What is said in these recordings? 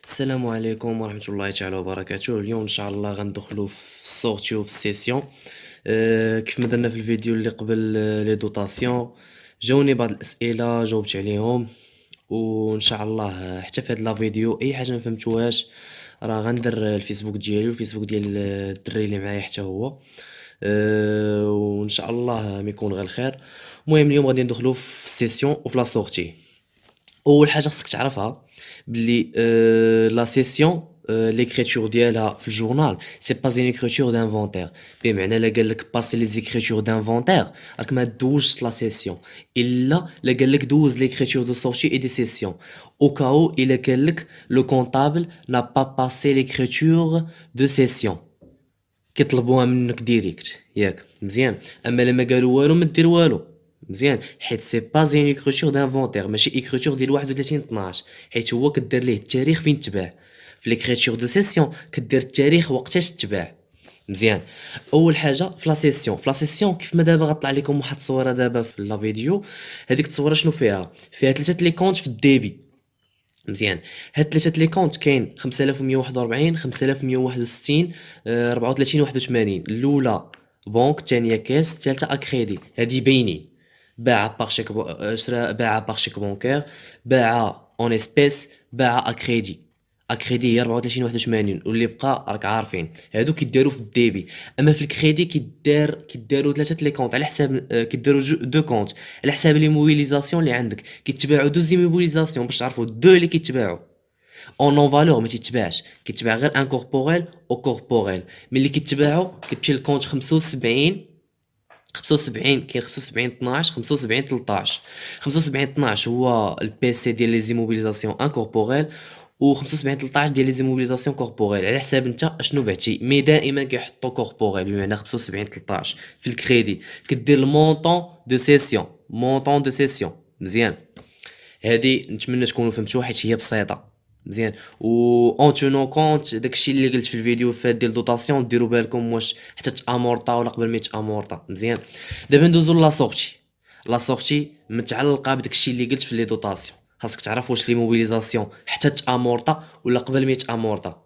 السلام عليكم ورحمة الله تعالى وبركاته. اليوم إن شاء الله غندخلو في السورتي وفي السيسيون. كيف ما درنا في الفيديو اللي قبل، لي دوطاسيون جاوني بعض الأسئلة جاوبت عليهم، وإن شاء الله حتى في هاد لا فيديو أي حاجة مفهمتوهاش راه غندير الفيسبوك ديالي والفيسبوك ديال الدري اللي معايا حتى هو. وإن شاء الله ما يكون غير الخير. المهم اليوم غادي ندخلو في السيسيون وفي لا سورتي. اول حاجه خصك تعرفها بلي لا سيسيون ليكريتور ديالها في الجورنال سي با زين اكريتور دانفونتير. بمعنى لا قال لك باسي لي زيكريتور دانفونتير راك ما دوزش لا سيسيون، الا لا قال لك دوز ليكريتور دو سورتي اي دي سيسيون. او كاو الا قال لك لو كونطابل نا با باسي ليكريتور دو سيسيون، كيطلبوها منك ديريكت ياك مزيان. اما لما قالوا والو ما دير والو مزيان، حيت سي با زين ايكريتور دانفونتير، ماشي ايكريتور ديال 31 12، حيت هو كدير ليه التاريخ فين تباع. في ليكريتور دو سيسيون كدير التاريخ وقتاش تباع مزيان. اول حاجه في لا سيسيون، في لا سيسيون كيف ما دابا غطلع لكم واحد التصويره دابا في لا فيديو. هذيك التصويره شنو فيها؟ فيها ثلاثه لي كونت في الديبي مزيان. هاد ثلاثه لي كونت كاين 5141 5161 34 81. الاولى بنك، الثانيه كاس، الثالثه اكريدي. هادي باينين باعها باغ شيك شرا باعها باغ شيك بونكير، باعها اون اسبيس، باعها اكريدي. اكريدي هي 34 81، واللي بقى راك عارفين هادو كيداروا في الديبي. اما في الكريدي كيداروا ثلاثه لي كونت على حساب كيداروا دو كونت على حساب لي موبيليزاسيون اللي عندك. كيتباعوا دوزي موبيليزاسيون باش تعرفوا دو اللي كيتباعوا اون نون فالور ما تيتباعش، كيتباع غير ان كوربوريل او كوربوريل. ملي كيتباعوا كتمشي للكونت 75 75 كاين 75 12 75 13. 75 12 هو البي سي ديال لي زيموبيليزاسيون انكوربوريل، و 75 13 ديال لي زيموبيليزاسيون كوربوريل على حساب انت اشنو بعتي. مي دائما كيحطوا كوربوريل، بمعنى 75 13. في الكريدي كدير المونطون دو سيسيون، مونطون دو سيسيون مزيان. هادي نتمنى تكونوا فهمتوها حيت هي بسيطه مزيان. و اون تونون كونت داكشي اللي قلت في الفيديو فات ديال دوطاسيون ديروا بالكم واش حتى تامورطا ولا قبل ما تامورطا مزيان. دابا ندوزو لا سورتي. لا سورتي متعلقه بداكشي اللي قلت في لي دوطاسيون. خاصك تعرف واش لي موبيليزاسيون حتى تامورطا ولا قبل ما تامورطا.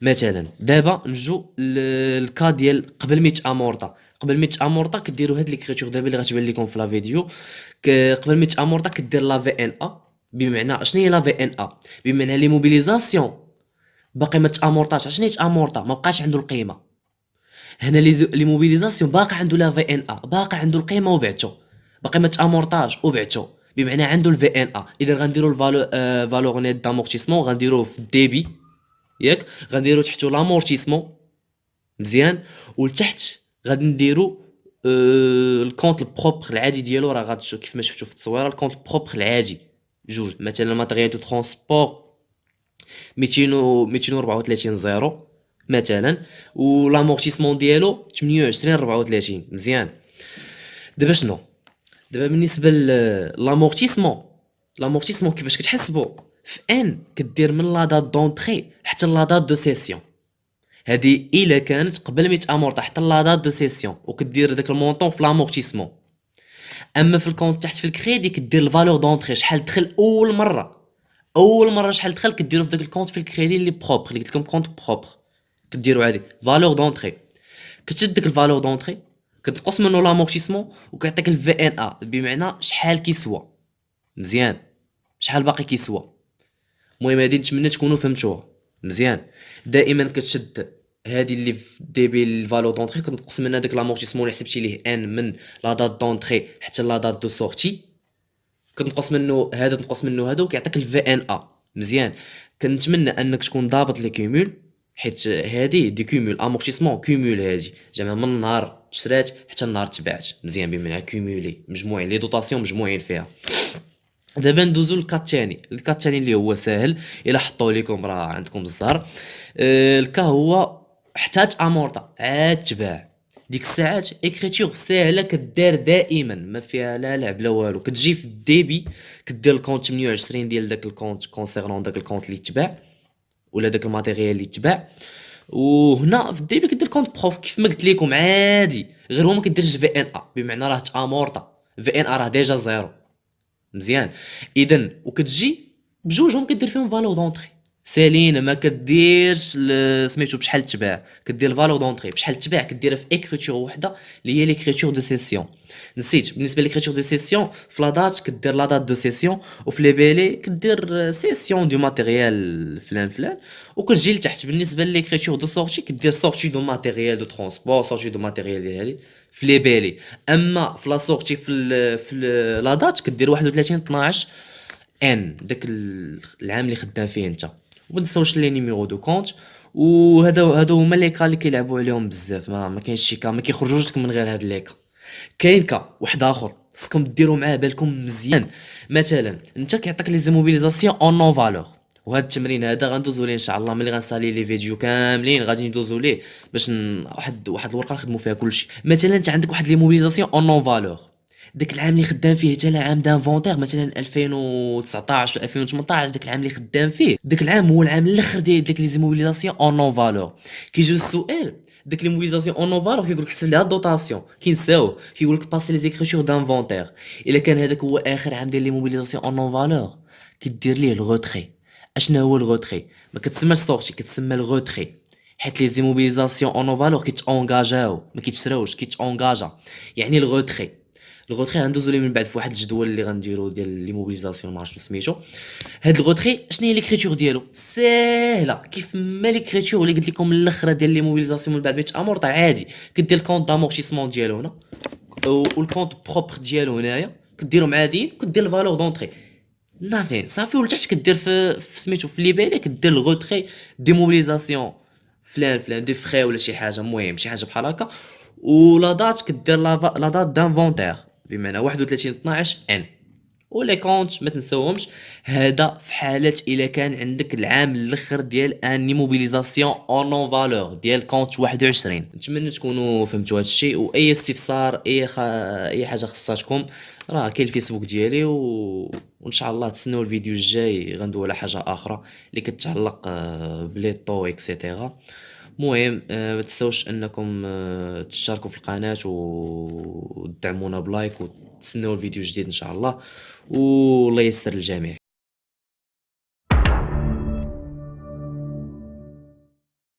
مثلا دابا نجو للكا ديال قبل ما تامورطا. قبل ما تامورطا كديروا هاد ليكريتور دابا اللي غتبان لكم في لا فيديو. قبل ما تامورطا كدير لا في ان ا. بمعنى شنو هي لا في ان ا؟ بمعنى لي موبيليزاسيون باقي ما تامورطاش. شنو هي تامورطا؟ ما بقاش عنده القيمه. هنا لي موبيليزاسيون باقي عنده لا في ان ا، باقي عنده القيمه وبعتو، باقي ما تامورطاش وبعتو، بمعنى عنده الفي ان ا. اذا غنديروا الفالو فالور نيت دامورتيسمون غنديروه في الديبي ياك، غنديرو تحتو لامورتيسمون مزيان، ولتحت غادي نديرو الكونط البروبر العادي ديالو. راه غتشوف كيف ما شفتو في التصويره الكونط البروبر العادي جوج. مثلا ماتريال دو ترونسبور 234 زيرو مثلا، و لامورتيسمون ديالو 28 34 مزيان. دابا شنو؟ دابا بالنسبه لامورتيسمون، لامورتيسمون كيفاش كتحسبو؟ في ان كدير من لا دات دونطري حتى لا دات دو سيسيون. هادي الا كانت قبل ما يتامورطا حتى لا دات دو سيسيون، وكدير داك المونطون في لامورتيسمون. اما في الكونت تحت في الكريدي كدير الفالور دونطري شحال دخل اول مره. اول مره شحال دخل كديرو في داك الكونت في الكريدي اللي بروبر اللي قلت لكم كونت بروبر. كديرو عادي فالور دونطري، كتشد داك الفالور دونطري كتنقص منه لامورتيسمون وكيعطيك الفي ان ا، بمعنى شحال كيسوى مزيان، شحال باقي كيسوى. المهم هادي نتمنى تكونوا فهمتوها مزيان. دائما كتشد هادي اللي في دي بي الفالور دونطري كتنقص منها داك لامورتيسمون اللي حسبتي ليه ان من لا دات دونطري حتى لا دات دو سورتي، كتنقص منه هذا تنقص منه هذا وكيعطيك الفي ان ا مزيان. كنتمنى انك تكون ضابط لي كيمول، حيت هذه دي كيمول امورتيسمون كيمول هادي زعما من نهار شرات حتى النهار تبعت مزيان، بمعنى كيمولي مجموعين لي دوطاسيون مجموعين فيها. دابا ندوزو للكا الثاني. الكا الثاني اللي هو ساهل الا حطوا لكم راه عندكم الزهر. الكا هو حتى تامورطا عاد تباع. ديك الساعات اكريتور ساهله كدار دائما ما فيها لا لعب لا والو. كتجي في الديبي كدير الكونت 28 ديال داك الكونت كونسيرنون داك الكونت اللي تباع ولا داك الماتيريال اللي تباع. وهنا في الديبي كدير كونت بروف كيف ما قلت لكم عادي، غير هو ما كديرش في ان ا، بمعنى راه تامورطا في ان ا راه ديجا زيرو مزيان. اذا وكتجي بجوجهم كدير فيهم فالو دونطري سالينا ما كديرش سميتو بشحال تباع، كدير الفالور دونطري بشحال تباع كديرها في اكريتور وحده اللي هي ليكريتور دو سيسيون. نسيت بالنسبه ليكريتور دو سيسيون، في لا دات كدير لا دات دو سيسيون، وفي لي بيلي كدير سيسيون دو ماتيريال فلان فلان، وكتجي لتحت بالنسبه ليكريتور دو سورتي كدير سورتي دو ماتيريال دو ترونسبور، سورتي دو ماتيريال ديالي في لي بيلي. اما في لا سورتي لا دات كدير 31 12 ان داك العام اللي خدام فيه انت. وما تنساوش لي نيميرو دو كونت. وهذا هما لي كا اللي كيلعبوا عليهم بزاف، ما كاينش شي كا ما كيخرجوش لك من غير هاد لي كا. كاين كا واحد اخر خصكم ديروا معاه بالكم مزيان. مثلا انت كيعطيك لي زيموبيليزاسيون اون نون فالور، وهذا التمرين هذا غندوزو ليه ان شاء الله ملي غنسالي لي فيديو كاملين غادي ندوزو ليه باش واحد الورقه نخدموا فيها كلشي. مثلا انت عندك واحد لي موبيليزاسيون اون نون فالور، داك العام اللي خدام فيه حتى العام دانفونتير مثلا 2019 و 2018، داك العام اللي خدام فيه داك العام هو العام الاخر ديال ديك لي زيموبيليزاسيون اون نون فالور. كيجي السؤال داك لي موبيليزاسيون اون نون فالور كيقول لك حسب لها الدوطاسيون، كينساوه كيقول لك باسي لي زيكريتور دانفونتير. الا كان هذاك هو اخر عام ديال لي موبيليزاسيون اون نون فالور كدير ليه الغوتري. اشنا هو الغوتري؟ ما كتسماش سورتي، كتسمى الغوتري، حيت لي زيموبيليزاسيون اون نون فالور كيتونجاجاو ما كيتشراوش، كيتونجاجا يعني الغوتري. الغوتري غندوزو ليه من بعد في واحد الجدول اللي غنديرو ديال لي موبيليزاسيون ما عرفتش سميتو. هاد الغوتري شنو هي ليكريتور ديالو؟ ساهله كيف ما ليكريتور اللي قلت لكم الاخره ديال لي موبيليزاسيون من بعد بيت امورطا عادي. كدير الكونط دامورتيسمون ديالو هنا والكونط بروبر ديالو هنايا، كديرهم عاديين وكدير الفالور دونطري ناثين صافي. ولتحت كدير في سميتو في لي بالي كدير الغوتري دي موبيليزاسيون فلان فلان دي فخي ولا شي حاجه، المهم شي حاجه بحال هكا. ولا دات كدير لا دات دانفونتير بمعنى 31 12 ان. ولي كونت ما تنساوهمش، هذا في حالة الا كان عندك العام الاخر ديال اني موبيليزاسيون اون نون فالور ديال كونت 21. نتمنى تكونوا فهمتوا هذا الشيء، واي استفسار اي حاجه خصاتكم راه كاين الفيسبوك ديالي وان شاء الله تسناو الفيديو الجاي غندوي على حاجه اخرى اللي كتعلق بلي طو اكسيتيرا. المهم ما تنساوش انكم تشتركوا في القناه وتدعمونا بلايك وتسناو الفيديو الجديد ان شاء الله، والله يسر الجميع.